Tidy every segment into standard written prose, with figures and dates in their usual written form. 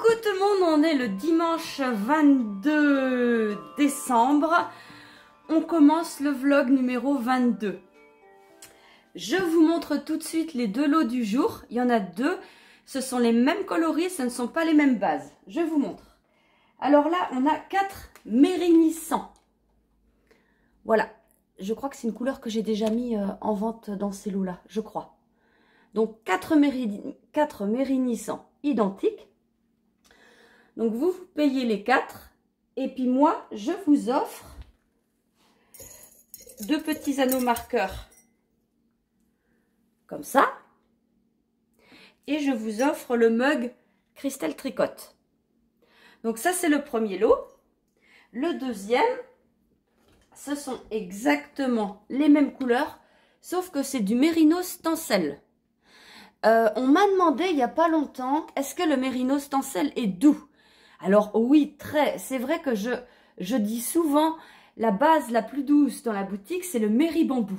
Coucou tout le monde, on est le dimanche 22 décembre. On commence le vlog numéro 22. Je vous montre tout de suite les deux lots du jour. Il y en a deux. Ce sont les mêmes coloris, ce ne sont pas les mêmes bases. Je vous montre. Alors là, on a 4 mérignisants. Voilà. Je crois que c'est une couleur que j'ai déjà mis en vente dans ces lots-là, je crois. Donc 4 mérignisants identiques. Donc vous payez les 4 et puis moi je vous offre 2 petits anneaux marqueurs comme ça et je vous offre le mug Cristal Tricotte. Donc ça c'est le premier lot. Le deuxième, ce sont exactement les mêmes couleurs sauf que c'est du mérino stencel. On m'a demandé il n'y a pas longtemps, est-ce que le mérino stencel est doux? Alors oui, très. C'est vrai que je dis souvent, la base la plus douce dans la boutique, c'est le Méribambou.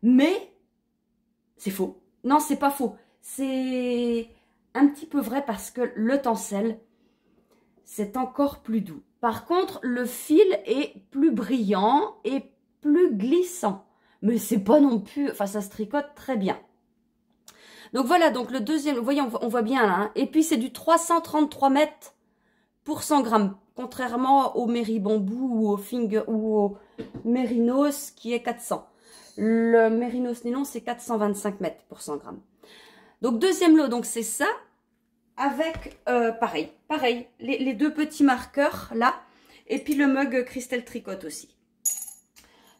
Mais c'est faux. Non, c'est pas faux. C'est un petit peu vrai parce que le tencel, c'est encore plus doux. Par contre, le fil est plus brillant et plus glissant. Mais c'est pas non plus... Enfin, ça se tricote très bien. Donc voilà, donc le deuxième, vous voyez, on voit bien là. Hein. Et puis c'est du 333 mètres pour 100 grammes. Contrairement au Méribambou ou au Finger ou au Mérinos qui est 400. Le Mérinos Nylon, c'est 425 mètres pour 100 grammes. Donc deuxième lot, donc c'est ça. Avec, pareil, les deux petits marqueurs là. Et puis le mug Cristal Tricotte aussi.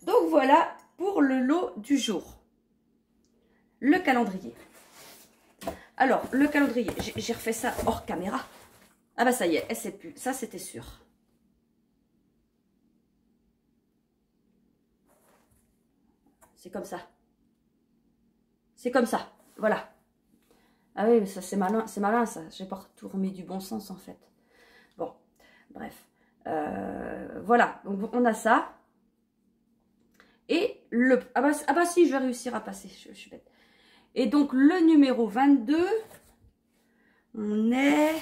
Donc voilà pour le lot du jour. Le calendrier. Alors, le calendrier, j'ai refait ça hors caméra. Ah bah ça y est, elle sait plus. Ça, c'était sûr. C'est comme ça. C'est comme ça. Voilà. Ah oui, ça c'est malin ça. J'ai pas tout remis du bon sens en fait. Bon, bref. Voilà, donc on a ça. Et le... Ah bah si, je vais réussir à passer. Je suis bête. Et donc, le numéro 22, on est...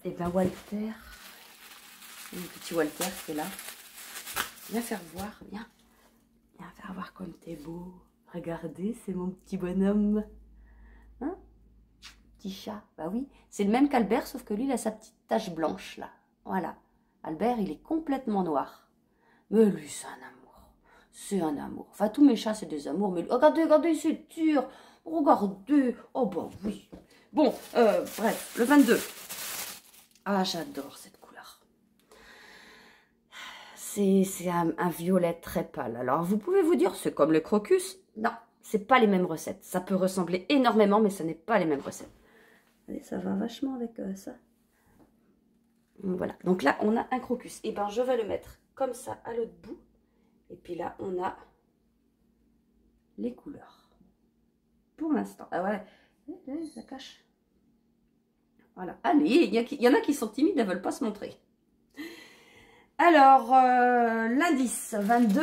Eh ben, Walter. Le petit Walter qui est là. Viens faire voir, viens. Viens faire voir comme t'es beau. Regardez, c'est mon petit bonhomme. Hein? Petit chat. Bah oui, c'est le même qu'Albert, sauf que lui, il a sa petite tache blanche, là. Voilà. Albert, il est complètement noir. Mais lui, c'est un amour. C'est un amour. Enfin, tous mes chats, c'est des amours. Mais regardez, c'est dur. Regardez. Oh, bah oui. Bon, bref, le 22. Ah, j'adore cette couleur. C'est un violet très pâle. Alors, vous pouvez vous dire, c'est comme le crocus. Non, c'est pas les mêmes recettes. Ça peut ressembler énormément, mais ce n'est pas les mêmes recettes. Allez, ça va vachement avec ça. Voilà. Donc là, on a un crocus. Et ben, je vais le mettre comme ça à l'autre bout. Et puis là, on a les couleurs. Pour l'instant. Ah ouais, ça cache. Voilà. Allez, il y en a qui sont timides, elles ne veulent pas se montrer. Alors, l'indice 22.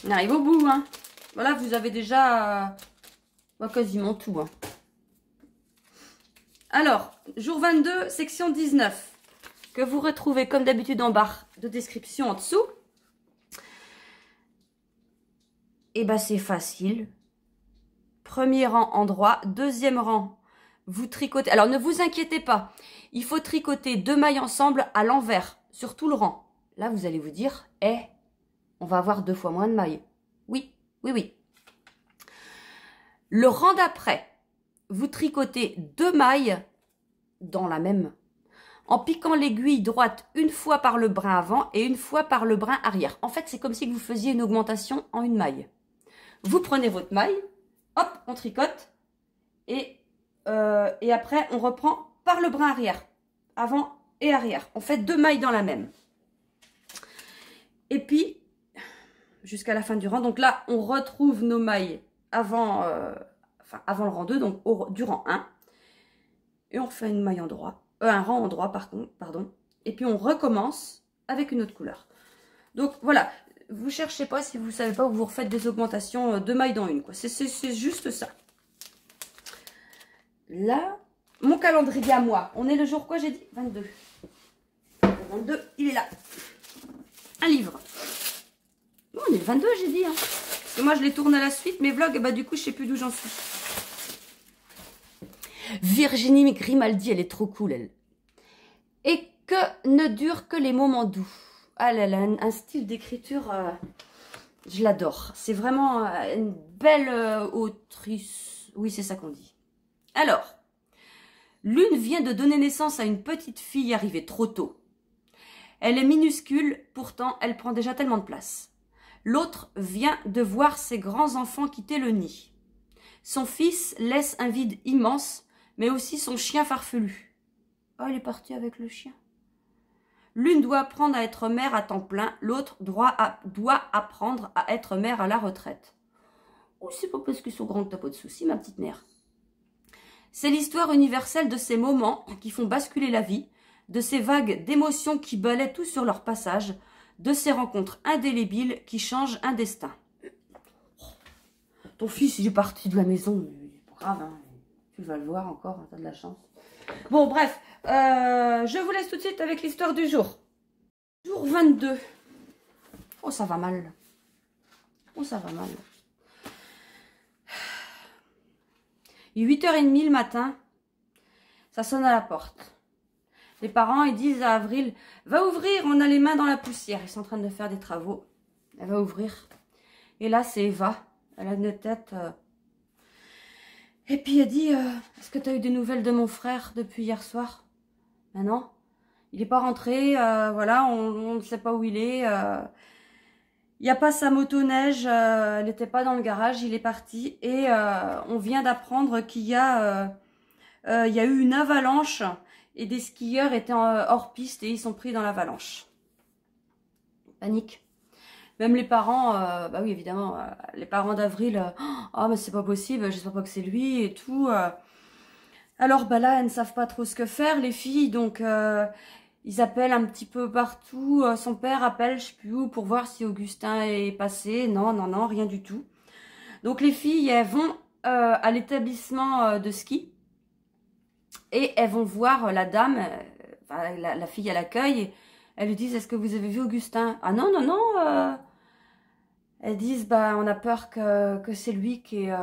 On arrive au bout. Hein. Voilà, vous avez déjà quasiment tout. Hein. Alors, jour 22, section 19. Que vous retrouvez comme d'habitude en barre de description en dessous. Et bien c'est facile. Premier rang en droit, deuxième rang, vous tricotez. Alors ne vous inquiétez pas, il faut tricoter 2 mailles ensemble à l'envers, sur tout le rang. Là vous allez vous dire, on va avoir 2 fois moins de mailles. Oui. Le rang d'après, vous tricotez 2 mailles dans la même. En piquant l'aiguille droite une fois par le brin avant et une fois par le brin arrière. En fait, c'est comme si vous faisiez une augmentation en une maille. Vous prenez votre maille, hop, on tricote et après, on reprend par le brin arrière, avant et arrière. On fait 2 mailles dans la même. Et puis, jusqu'à la fin du rang. Donc là, on retrouve nos mailles avant le rang 2, donc du rang 1. Et on fait une maille en droit. Un rang en droit, pardon. Et puis on recommence avec une autre couleur. Donc voilà, vous cherchez pas si vous savez pas où vous refaites des augmentations 2 mailles dans une. C'est juste ça. là, mon calendrier à moi. On est le jour quoi, j'ai dit? 22. Le 22, il est là. Un livre. Bon, on est le 22, j'ai dit. Hein. Parce que moi, je les tourne à la suite. Mes vlogs, bah du coup, je sais plus d'où j'en suis. Virginie Grimaldi, elle est trop cool, elle. Et que ne durent que les moments doux. Ah, elle a un style d'écriture, je l'adore. C'est vraiment une belle autrice. Oui, c'est ça qu'on dit. Alors, l'une vient de donner naissance à une petite fille arrivée trop tôt. Elle est minuscule, pourtant elle prend déjà tellement de place. L'autre vient de voir ses grands-enfants quitter le nid. Son fils laisse un vide immense, mais aussi son chien farfelu. Oh, il est parti avec le chien. L'une doit apprendre à être mère à temps plein, l'autre doit apprendre à être mère à la retraite. Oh, c'est pas parce qu'ils sont grands que t'as pas de soucis, ma petite mère. C'est l'histoire universelle de ces moments qui font basculer la vie, de ces vagues d'émotions qui balaient tout sur leur passage, de ces rencontres indélébiles qui changent un destin. Ton fils, il est parti de la maison, c'est pas grave, hein. Tu vas le voir encore, t'as de la chance. Bon, bref, je vous laisse tout de suite avec l'histoire du jour. Jour 22. Oh, ça va mal. Oh, ça va mal. Il est 8h30 le matin. Ça sonne à la porte. Les parents, ils disent à Avril, va ouvrir, on a les mains dans la poussière. Ils sont en train de faire des travaux. Elle va ouvrir. Et là, c'est Eva. Elle a une tête... Et puis elle dit, est-ce que tu as eu des nouvelles de mon frère depuis hier soir? Ben non, il n'est pas rentré, voilà, on ne sait pas où il est. Il n'y a pas sa motoneige, elle n'était pas dans le garage, il est parti. Et on vient d'apprendre qu'il y a eu une avalanche et des skieurs étaient hors piste et ils sont pris dans l'avalanche. Panique. Même les parents, bah oui évidemment, les parents d'Avril, oh mais c'est pas possible, j'espère pas que c'est lui et tout. Alors bah là, elles ne savent pas trop ce que faire, les filles, donc ils appellent un petit peu partout. Son père appelle, je sais plus où, pour voir si Augustin est passé. Non, non, non, rien du tout. Donc les filles, elles vont à l'établissement de ski et elles vont voir la dame, la fille à l'accueil. Elles lui disent, est-ce que vous avez vu Augustin? Ah non, non, non. Elles disent, bah, on a peur que c'est lui qui est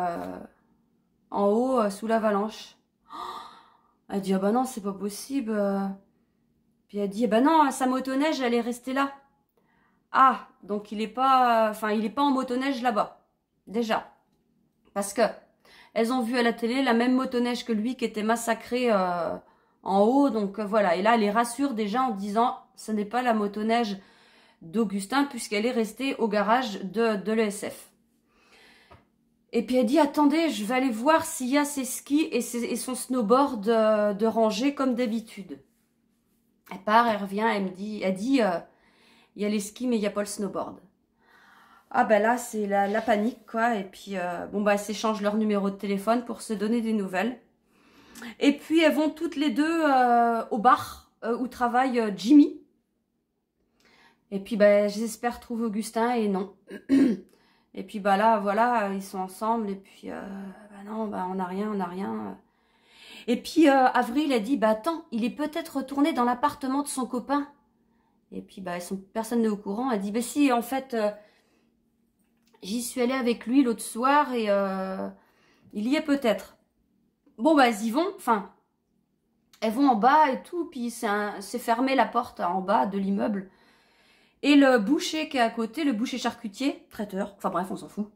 en haut, sous l'avalanche. Elle dit, ah bah non, c'est pas possible. Puis elle dit, bah non, sa motoneige, elle est restée là. Ah, donc il est pas en motoneige là-bas. Déjà. Parce que elles ont vu à la télé la même motoneige que lui qui était massacré en haut. Donc voilà. Et là, elle les rassure déjà en disant, ce n'est pas la motoneige d'Augustin puisqu'elle est restée au garage de l'ESF. Et puis elle dit, attendez, je vais aller voir s'il y a ses skis et son snowboard de rangée comme d'habitude. Elle part, elle revient, elle dit, il y a les skis mais il n'y a pas le snowboard. Ah ben là, c'est la panique quoi. Et puis, bon bah elles s'échangent leur numéro de téléphone pour se donner des nouvelles. Et puis elles vont toutes les deux au bar où travaille Jimmy. Et puis bah j'espère trouver Augustin et non. Et puis bah là, voilà, ils sont ensemble et puis bah non, bah on n'a rien, on n'a rien. Et puis Avril a dit, bah attends, il est peut-être retourné dans l'appartement de son copain. Et puis bah personne n'est au courant. Elle dit, bah si, en fait, j'y suis allée avec lui l'autre soir et il y est peut-être. Bon bah elles y vont, enfin, elles vont en bas et tout, puis c'est fermé la porte en bas de l'immeuble. Et le boucher qui est à côté, le boucher charcutier, traiteur, enfin bref, on s'en fout.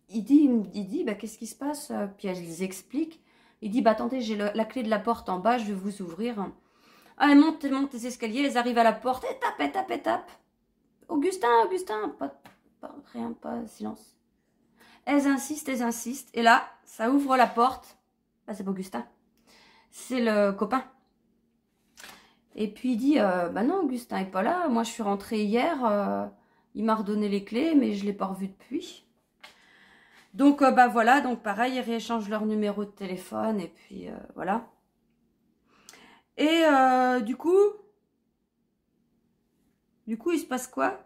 Il dit bah qu'est-ce qui se passe? Puis elle les explique. Il dit, bah attendez, j'ai la clé de la porte en bas, je vais vous ouvrir. Ah, elle monte les escaliers, elles arrivent à la porte, et tape. Augustin, rien, pas silence. Elles insistent, et là, ça ouvre la porte. Bah c'est pas Augustin, c'est le copain. Et puis il dit, bah non, Augustin est pas là, moi je suis rentrée hier, il m'a redonné les clés, mais je l'ai pas revu depuis. Donc bah voilà, donc pareil, ils rééchangent leur numéro de téléphone, et puis voilà. Et du coup, il se passe quoi?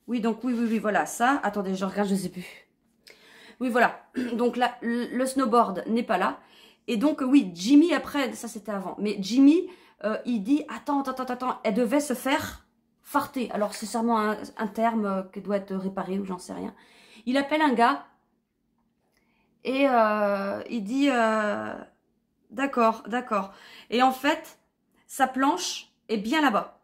Oui, donc oui, voilà, ça, attendez, je regarde, je sais plus. Oui, voilà. Donc là, le snowboard n'est pas là. Et donc, oui, Jimmy, après, ça c'était avant. Mais Jimmy, il dit, attends, elle devait se faire farter. Alors, c'est sûrement un terme qui doit être réparé ou j'en sais rien. Il appelle un gars et il dit, d'accord. Et en fait, sa planche est bien là-bas.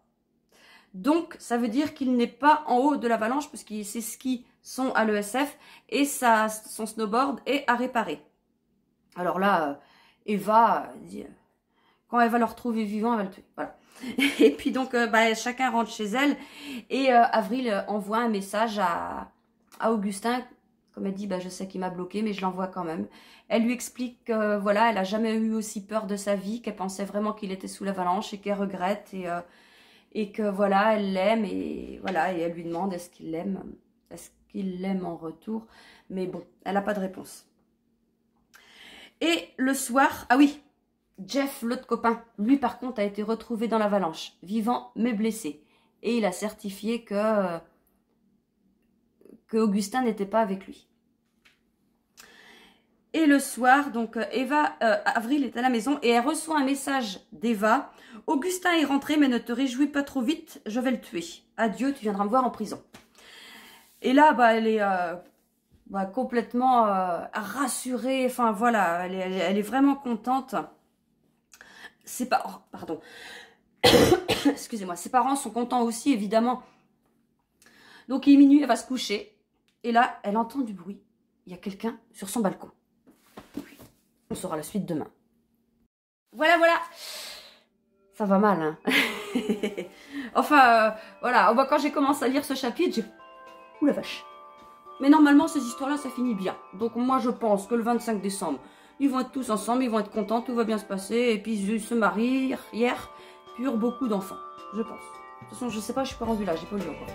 Donc, ça veut dire qu'il n'est pas en haut de l'avalanche parce que ses skis sont à l'ESF et son snowboard est à réparer. Alors là, Eva dit, quand elle va le retrouver vivant, elle va le tuer. Voilà. Et puis donc, chacun rentre chez elle et Avril envoie un message à Augustin. Comme elle dit, je sais qu'il m'a bloqué, mais je l'envoie quand même. Elle lui explique que voilà, elle n'a jamais eu aussi peur de sa vie, qu'elle pensait vraiment qu'il était sous l'avalanche et qu'elle regrette et que voilà, elle l'aime et voilà, et elle lui demande est-ce qu'il l'aime en retour, mais bon, elle n'a pas de réponse. Et le soir, ah oui, Jeff, l'autre copain, lui par contre a été retrouvé dans l'avalanche, vivant mais blessé, et il a certifié que Augustin n'était pas avec lui. Et le soir, donc Avril est à la maison et elle reçoit un message d'Eva. Augustin est rentré, mais ne te réjouis pas trop vite, je vais le tuer. Adieu, tu viendras me voir en prison. Et là, elle est complètement rassurée. Enfin voilà, elle est vraiment contente. Pardon. Excusez-moi, ses parents sont contents aussi, évidemment. Donc il est minuit, elle va se coucher. Et là, elle entend du bruit. Il y a quelqu'un sur son balcon. On saura la suite demain. Voilà. Ça va mal, hein. Enfin, voilà. Quand j'ai commencé à lire ce chapitre, j'ai... Ouh la vache. Mais normalement, ces histoires-là, ça finit bien. Donc moi, je pense que le 25 décembre, ils vont être tous ensemble, ils vont être contents, tout va bien se passer. Et puis, ils se marient hier, puis eurent beaucoup d'enfants, je pense. De toute façon, je sais pas, je suis pas rendue là, j'ai pas lu encore.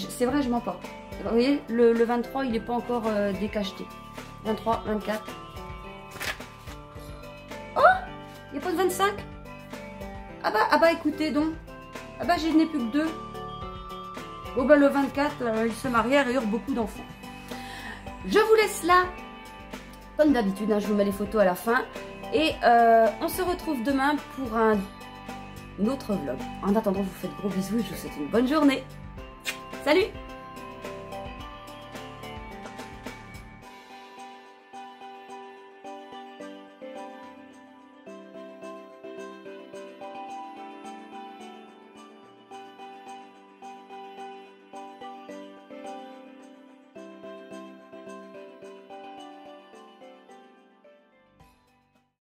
C'est vrai, je mens pas. Vous voyez, le 23, il n'est pas encore décacheté. 23, 24... Il n'y a pas de 25? Ah bah écoutez donc. Je n'ai plus que 2. Bon le 24, ils se marièrent et eurent beaucoup d'enfants. Je vous laisse là. Comme d'habitude, je vous mets les photos à la fin. Et on se retrouve demain pour un autre vlog. En attendant, je vous fais de gros bisous et je vous souhaite une bonne journée. Salut!